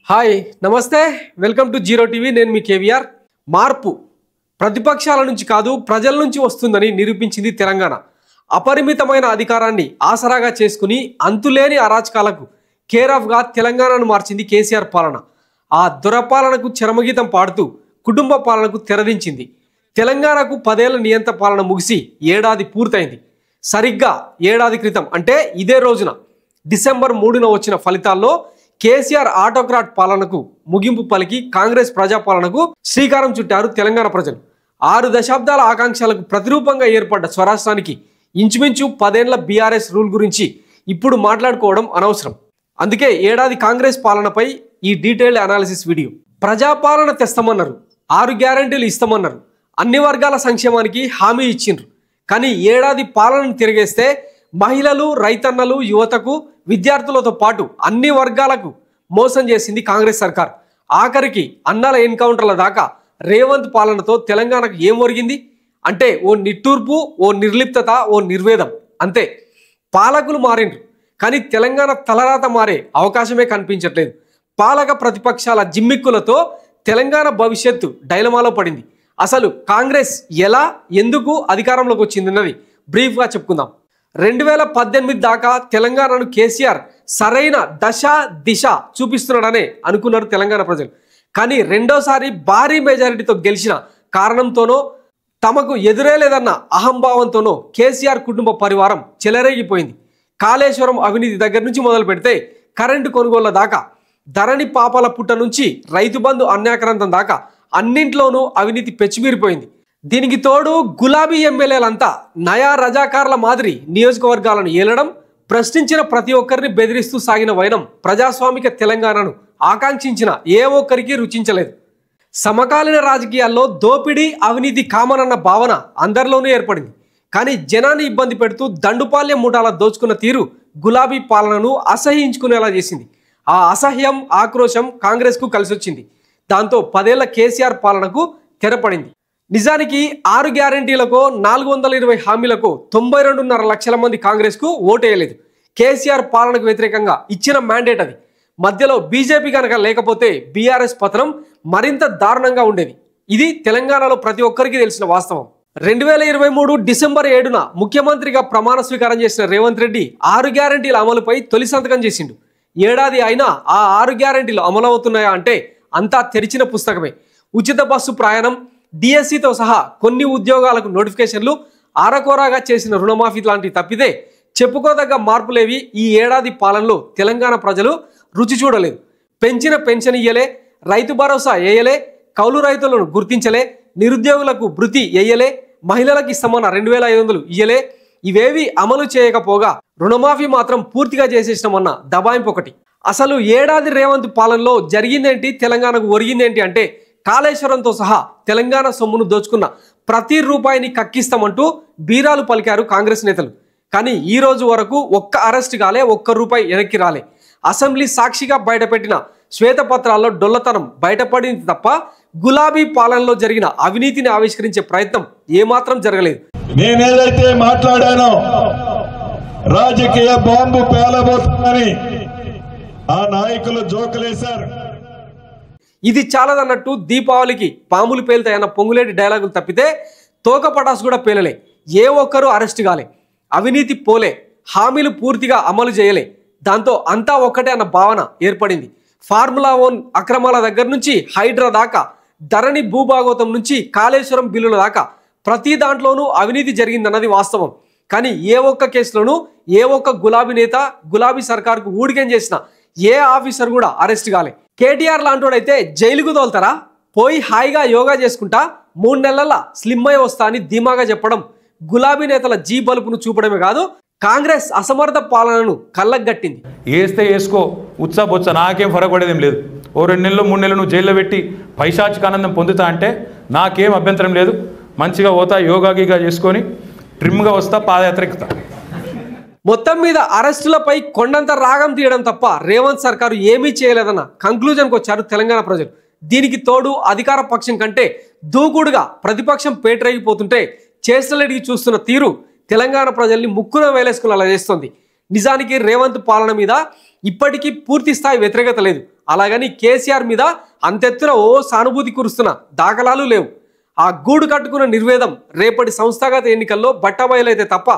Hi నమస్తే welcome to zero TV నేను మీ కేవీఆర్ మార్పు ప్రతిపక్షాల నుంచి కాదు ప్రజల నుంచి వస్తుందని నిరూపించింది తెలంగాణ అపరిమితమైన అధికారాన్ని ఆసరాగా చేసుకుని అంతులేని అరాచకాలకు కేర్ ఆఫ్ గా తెలంగాణను మార్చింది కేసీఆర్ పాలన ఆ దురపాలనకు చరమగీతం పాడుతూ కుటుంబ పాలనకు తెరదించింది తెలంగాణకు 10 ఏళ్ల నియంత్రణ పాలన ముగిసి ఏడాది పూర్తయింది సరిగ్గా ఏడాది క్రితం అంటే ఇదే రోజున డిసెంబర్ 3న వచ్చిన ఫలితాల్లో కేసీఆర్ ఆటోక్రాట్ పాలనకు ముగింపు పలికి కాంగ్రెస్ ప్రజాపాలనకు శ్రీకారం చుట్టారు తెలంగాణ ప్రజలు 6 దశాబ్దాల ఆకాంక్షలకు ప్రతిరూపంగా ఏర్పడ్డ స్వరాష్ట్రానికి ఇంచుమించు 10 ఏళ్ల బీఆర్ఎస్ రూల్ గురించి ఇప్పుడు మాట్లాడుకోవడం అనవసరం అందుకే ఏడాది కాంగ్రెస్ పాలనపై ఈ డీటెయిల్డ్ అనాలిసిస్ వీడియో ప్రజాపాలన తెస్తామన్నారు 6 గ్యారెంటీలు ఇస్తామన్నారు అన్ని వర్గాల సంక్షేమానికి హామీ ఇచ్చిండ్రు కానీ ఏడాది పాలనను తిరిగేస్తే మహిళలు రైతన్నలు యువతకు విద్యార్థులతో పాటు అన్ని వర్గాలకు మోసం చేసింది కాంగ్రెస్ సర్కార్ ఆఖరికి అన్నాల ఎన్కౌంటర్ల దాకా రేవంత్ పాలనతో తెలంగాణకు ఏం ఒరిగింది అంటే ఓ నిట్టూర్పు ఓ నిర్లిప్తత ఓ నిర్వేదం అంతే పాలకులు మారిండ్రు కానీ తెలంగాణ తలరాత మారే అవకాశమే కనిపించట్లేదు పాలక ప్రతిపక్షాల జిమ్మిక్కులతో తెలంగాణ భవిష్యత్తు డైలమాలో పడింది అసలు కాంగ్రెస్ ఎలా ఎందుకు అధికారంలోకి వచ్చిందన్నది బ్రీఫ్గా చెప్పుకుందాం 2018 దాకా తెలంగాణను కేసీఆర్ సరైన దిశ చూపిస్తున్నాడనే అనుకున్నారు తెలంగాణ ప్రజలు కానీ రెండోసారి భారీ మెజారిటీతో గెలిచిన కారణంతోనో తమకు ఎదురే లేదన్న అహంభావంతోనో కేసీఆర్ కుటుంబ పరివారం చెలరేగిపోయింది కాళేశ్వరం అవినీతి దగ్గర నుంచి మొదలు పెడితే కరెంటు కొనుగోళ్ల దాకా ధరణి పాపాల పుట్ట నుంచి రైతు బంధు అన్యాక్రాంతం దాకా అన్నింట్లోనూ అవినీతి పెచ్చిమీరిపోయింది దీనికి తోడు గులాబీ ఎమ్మెల్యేలంతా నయా రజాకార్ల మాదిరి నియోజకవర్గాలను ఏలడం ప్రశ్నించిన ప్రతి ఒక్కరిని బెదిరిస్తూ సాగిన వైనం ప్రజాస్వామిక తెలంగాణను ఆకాంక్షించిన ఏ ఒక్కరికి రుచించలేదు సమకాలీన రాజకీయాల్లో దోపిడీ అవినీతి కామన్ అన్న భావన అందరిలోనూ ఏర్పడింది కానీ జనాన్ని ఇబ్బంది పెడుతూ దండుపాల్యం ముఠాల దోచుకున్న తీరు గులాబీ పాలనను అసహ్యించుకునేలా చేసింది ఆ అసహ్యం ఆక్రోశం కాంగ్రెస్కు కలిసొచ్చింది దాంతో 10 ఏళ్ల కేసీఆర్ పాలనకు తెరపడింది నిజానికి 6 గ్యారెంటీలకు 420 హామీలకు 92.5 లక్షల మంది కాంగ్రెస్కు ఓటేయలేదు కేసీఆర్ పాలనకు వ్యతిరేకంగా ఇచ్చిన మ్యాండేట్ అది మధ్యలో బీజేపీ కనుక లేకపోతే బీఆర్ఎస్ పతనం మరింత దారుణంగా ఉండేది ఇది తెలంగాణలో ప్రతి ఒక్కరికి తెలిసిన వాస్తవం 2023 డిసెంబర్ 7న ముఖ్యమంత్రిగా ప్రమాణ స్వీకారం చేసిన రేవంత్ రెడ్డి 6 గ్యారెంటీల అమలుపై తొలి సంతకం చేసిండు ఏడాది అయినా ఆ 6 గ్యారెంటీలు అమలవుతున్నాయా అంటే అంతా తెరిచిన పుస్తకమే ఉచిత బస్సు ప్రయాణం డిఎస్సితో సహా కొన్ని ఉద్యోగాలకు నోటిఫికేషన్లు ఆరకోరాగా చేసిన రుణమాఫీ లాంటి తప్పితే చెప్పుకోదగ్గ మార్పులేవి ఈ ఏడాది పాలనలో తెలంగాణ ప్రజలు రుచి చూడలేదు పెంచిన పెన్షన్ ఇయ్యలే రైతు భరోసా వేయలే కౌలు రైతులను గుర్తించలే నిరుద్యోగులకు భృతి వేయలే మహిళలకు ఇస్తామన్న 2500 ఇయ్యలే ఇవేవి అమలు చేయకపోగా రుణమాఫీ మాత్రం పూర్తిగా చేసేసినామన్న దబాయింపు ఒకటి అసలు ఏడాది రేవంత్ పాలనలో జరిగిందేంటి తెలంగాణకు ఒరిగిందేంటి అంటే కాళేశ్వరంతో సహా తెలంగాణ సొమ్మును దోచుకున్న ప్రతి రూపాయిని కక్కిస్తామంటూ బీరాలు పలికారు కాంగ్రెస్ నేతలు కానీ ఈ రోజు వరకు ఒక్క అరెస్ట్ కాలే ఒక్క రూపాయి వెనక్కి రాలే అసెంబ్లీ సాక్షిగా బయటపెట్టిన శ్వేతపత్రాల్లో డొల్లతనం బయటపడింది తప్ప గులాబీ పాలనలో జరిగిన అవినీతిని ఆవిష్కరించే ప్రయత్నం ఏమాత్రం జరగలేదు నేనేదైతే మాట్లాడానో రాజకీయ బాంబు పేలబోతుందని ఆ నాయకులు జోకులేశారు ఇది చాలదన్నట్టు దీపావళికి పాములు పేలుతాయన్న పొంగులేటి డైలాగులు తప్పితే తోక పటాసు కూడా పేలలే ఏ ఒక్కరూ అరెస్ట్ కాలే అవినీతి పోలే హామీలు పూర్తిగా అమలు చేయలే దాంతో అంతా ఒక్కటే అన్న భావన ఏర్పడింది ఫార్ములా 1 అక్రమాల దగ్గర నుంచి హైడ్రా దాకా ధరణి భూభాగోతం నుంచి కాళేశ్వరం బిల్లుల దాకా ప్రతి దాంట్లోనూ అవినీతి జరిగిందన్నది వాస్తవం కానీ ఏ ఒక్క కేసులోనూ ఏ ఒక్క గులాబీ నేత గులాబీ సర్కార్కు ఊడిగం చేసిన ఏ ఆఫీసర్ కూడా అరెస్ట్ కాలే కేటీఆర్ లాంటోడైతే జైలుకు తోలుతారా పోయి హాయిగా యోగా చేసుకుంటా 3 నెలల స్లిమ్ అయి వస్తా అని ధీమాగా చెప్పడం గులాబీ నేతల జీ బలుపును చూపడమే కాదు కాంగ్రెస్ అసమర్థ పాలనను కళ్ళగట్టింది వేస్తే వేసుకో ఉత్సాహ నాకేం ఫరక పడేదేం లేదు ఓ 2 నెలలు 3 నెలలు నువ్వు జైల్లో పెట్టి పైశాచిక ఆనందం పొందుతా అంటే నాకేం అభ్యంతరం లేదు మంచిగా పోతా యోగా గీగా చేసుకొని ట్రిమ్గా వస్తా పాదయాత్ర ఎక్కుతా మొత్తం మీద అరెస్టులపై కొండంత రాగం తీయడం తప్ప రేవంత్ సర్కారు ఏమీ చేయలేదన్న కంక్లూజన్కి వచ్చారు తెలంగాణ ప్రజలు దీనికి తోడు అధికార పక్షం కంటే దూకుడుగా ప్రతిపక్షం పేటరేగిపోతుంటే చేష్టలడిగి చూస్తున్న తీరు తెలంగాణ ప్రజల్ని ముక్కున వేలేసుకునేలా చేస్తుంది నిజానికి రేవంత్ పాలన మీద ఇప్పటికీ పూర్తి స్థాయి వ్యతిరేకత లేదు అలాగని కేసీఆర్ మీద అంతెత్తున ఓ సానుభూతి కురుస్తున్న దాఖలాలు లేవు. ఆ గూడు కట్టుకున్న నిర్వేదం రేపటి సంస్థాగత ఎన్నికల్లో బట్టబయలైతే తప్ప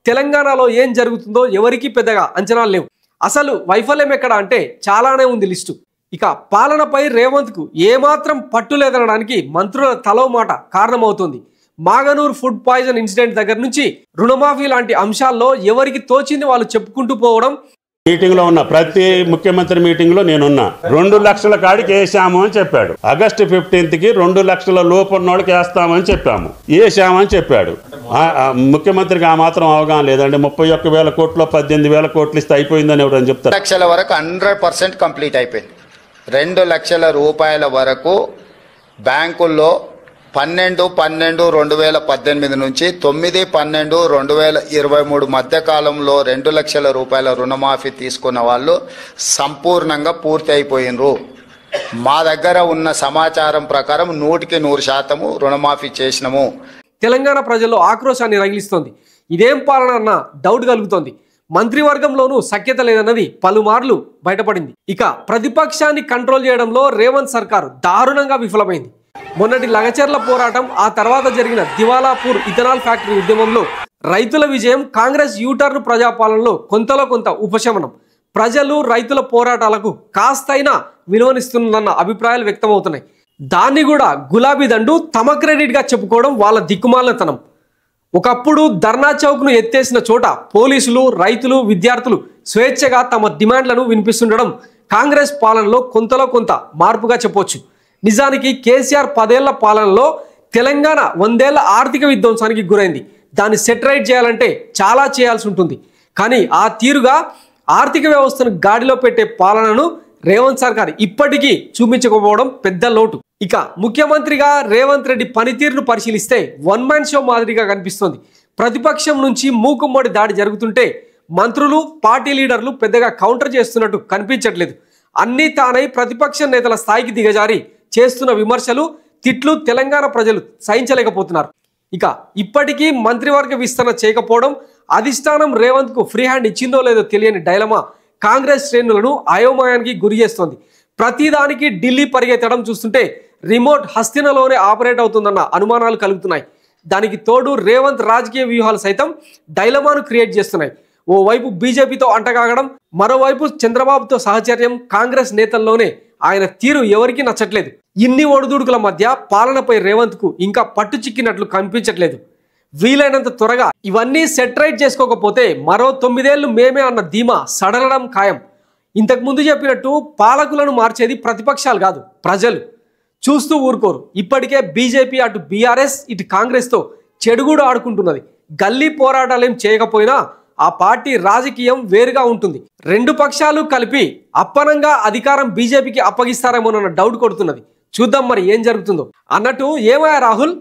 తెలంగాణలో ఏం జరుగుతుందో ఎవరికీ పెద్దగా అంచనాలు లేవు. అసలు వైఫల్యం ఎక్కడ అంటే చాలానే ఉంది లిస్టు. ఇక పాలనపై రేవంత్కు ఏమాత్రం పట్టు లేదనడానికి మంత్రుల తలో మాట కారణమవుతుంది. మాగనూర్ ఫుడ్ పాయిజన్ ఇన్సిడెంట్ దగ్గర నుంచి రుణమాఫీ లాంటి అంశాల్లో ఎవరికి తోచింది వాళ్ళు చెప్పుకుంటూ పోవడం. మీటింగ్ లో ఉన్న ప్రతి ముఖ్యమంత్రి మీటింగ్ లో నేనున్నా. 2 లక్షల కాడికి వేసాము అని చెప్పాడు. ఆగస్టు 15th కి 2 లక్షల లోపు ఉన్నోడికి వేస్తామని చెప్పాము, వేసామని చెప్పాడు. ముఖ్యమంత్రికి ఆ మాత్రం అవగాహన లేదండి. 31,000 కోట్లు 18,000 కోట్లు ఇస్తే అయిపోయిందని ఎవరని చెప్తారు. 2 లక్షల వరకు 100% కంప్లీట్ అయిపోయింది. 2 లక్షల రూపాయల వరకు బ్యాంకుల్లో 12/12/2018 నుంచి 9/12/2023 మధ్య కాలంలో 2 లక్షల రూపాయల రుణమాఫీ తీసుకున్న వాళ్ళు సంపూర్ణంగా పూర్తి అయిపోయినరు. మా దగ్గర ఉన్న సమాచారం ప్రకారం 100% రుణమాఫీ చేసినాము. తెలంగాణ ప్రజల్లో ఆక్రోశాన్ని రగిలిస్తోంది. ఇదేం పాలన అన్న డౌట్ కలుగుతోంది. మంత్రివర్గంలోనూ సఖ్యత లేదన్నది పలుమార్లు బయటపడింది. ఇక ప్రతిపక్షాన్ని కంట్రోల్ చేయడంలో రేవంత్ సర్కారు దారుణంగా విఫలమైంది. మొన్నటి లగచర్ల పోరాటం, ఆ తర్వాత జరిగిన దివాలాపూర్ ఇథనాల్ ఫ్యాక్టరీ ఉద్యమంలో రైతుల విజయం, కాంగ్రెస్ యూటర్న్ ప్రజాపాలనలో కొంతలో కొంత ఉపశమనం, ప్రజలు రైతుల పోరాటాలకు కాస్తైనా విలువనిస్తుందన్న అభిప్రాయాలు వ్యక్తమవుతున్నాయి. దాన్ని కూడా గులాబీ దండు తమ క్రెడిట్గా చెప్పుకోవడం వాళ్ళ దిక్కుమాలినతనం. ఒకప్పుడు ధర్నా చౌక్ను ఎత్తేసిన చోట పోలీసులు, రైతులు, విద్యార్థులు స్వేచ్ఛగా తమ డిమాండ్లను వినిపిస్తుండడం కాంగ్రెస్ పాలనలో కొంతలో కొంత మార్పుగా చెప్పొచ్చు. నిజానికి కేసీఆర్ 10 ఏళ్ల పాలనలో తెలంగాణ 100 ఏళ్ల ఆర్థిక విధ్వంసానికి గురైంది. దాన్ని సెటరైట్ చేయాలంటే చాలా చేయాల్సి ఉంటుంది. కానీ ఆ తీరుగా ఆర్థిక వ్యవస్థను గాడిలో పెట్టే పాలనను రేవంత్ సర్కార్ ఇప్పటికీ చూపించకపోవడం పెద్ద లోటు. ఇక ముఖ్యమంత్రిగా రేవంత్ రెడ్డి పనితీరును పరిశీలిస్తే వన్ మ్యాన్ షో మాదిరిగా కనిపిస్తోంది. ప్రతిపక్షం నుంచి మూకుమ్మడి దాడి జరుగుతుంటే మంత్రులు, పార్టీ లీడర్లు పెద్దగా కౌంటర్ చేస్తున్నట్టు కనిపించట్లేదు. అన్నీ తానై ప్రతిపక్ష నేతల స్థాయికి దిగజారి చేస్తున్న విమర్శలు, తిట్లు తెలంగాణ ప్రజలు సహించలేకపోతున్నారు. ఇక ఇప్పటికీ మంత్రివర్గ విస్తరణ చేయకపోవడం, అధిష్టానం రేవంత్కు ఫ్రీ హ్యాండ్ ఇచ్చిందో లేదో తెలియని డైలమా కాంగ్రెస్ శ్రేణులను అయోమయానికి గురి చేస్తోంది. ప్రతిదానికి ఢిల్లీ పరిగెత్తడం చూస్తుంటే రిమోట్ హస్తినలోనే ఆపరేట్ అవుతుందన్న అనుమానాలు కలుగుతున్నాయి. దానికి తోడు రేవంత్ రాజకీయ వ్యూహాలు సైతం డైలమాను క్రియేట్ చేస్తున్నాయి. ఓవైపు బీజేపీతో అంటగాగడం, మరోవైపు చంద్రబాబుతో సహచర్యం. కాంగ్రెస్ నేతల్లోనే ఆయన తీరు ఎవరికీ నచ్చట్లేదు. ఇన్ని ఒడిదుడుకుల మధ్య పాలనపై రేవంత్కు ఇంకా పట్టు చిక్కినట్లు కనిపించట్లేదు. వీలైనంత త్వరగా ఇవన్నీ సెటరైట్ చేసుకోకపోతే మరో 9 ఏళ్లు మేమే అన్న ధీమా సడలడం ఖాయం. ఇంతకుముందు చెప్పినట్టు పాలకులను మార్చేది ప్రతిపక్షాలు కాదు, ప్రజలు. చూస్తూ ఊరుకోరు. ఇప్పటికే బీజేపీ అటు బీఆర్ఎస్ ఇటు కాంగ్రెస్తో చెడుగుడు ఆడుకుంటున్నది. గల్లీ పోరాటాలేం చేయకపోయినా ఆ పార్టీ రాజకీయం వేరుగా ఉంటుంది. 2 పక్షాలు కలిపి అప్పనంగా అధికారం బీజేపీకి అప్పగిస్తారేమోనన్న డౌట్ కొడుతున్నది. చూద్దాం మరి ఏం జరుగుతుందో. అన్నట్టు ఏమయ్యా రాహుల్,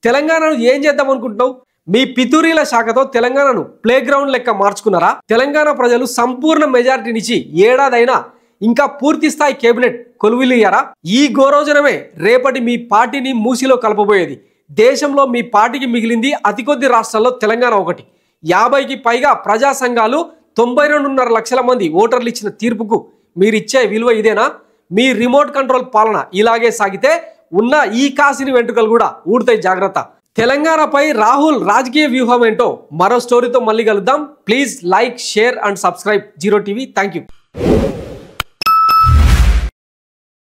తెలంగాణను ఏం చేద్దాం అనుకుంటున్నావు? మీ పితూరీల శాఖతో తెలంగాణను ప్లే గ్రౌండ్ లెక్క మార్చుకున్నారా? తెలంగాణ ప్రజలు సంపూర్ణ మెజారిటీనిచ్చి ఏడాదైనా ఇంకా పూర్తి స్థాయి కేబినెట్ కొలువులియ్యారా? ఈ గోరోజనమే రేపటి మీ పార్టీని మూసిలో కలపబోయేది. దేశంలో మీ పార్టీకి మిగిలింది అతి కొద్ది రాష్ట్రాల్లో తెలంగాణ ఒకటి. 50కి పైగా ప్రజా సంఘాలు, 92.5 లక్షల మంది ఓటర్లు ఇచ్చిన తీర్పుకు మీరిచ్చే విలువ ఇదేనా? మీ రిమోట్ కంట్రోల్ పాలన ఇలాగే సాగితే ఉన్న ఈ కాసిని వెంట్రుకలు కూడా ఊడతాయి, జాగ్రత్త. తెలంగాణపై రాహుల్ రాజకీయ వ్యూహం ఏంటో మరో స్టోరీతో మళ్ళీ కలుద్దాం. Please like, share and subscribe zero TV. Thank you.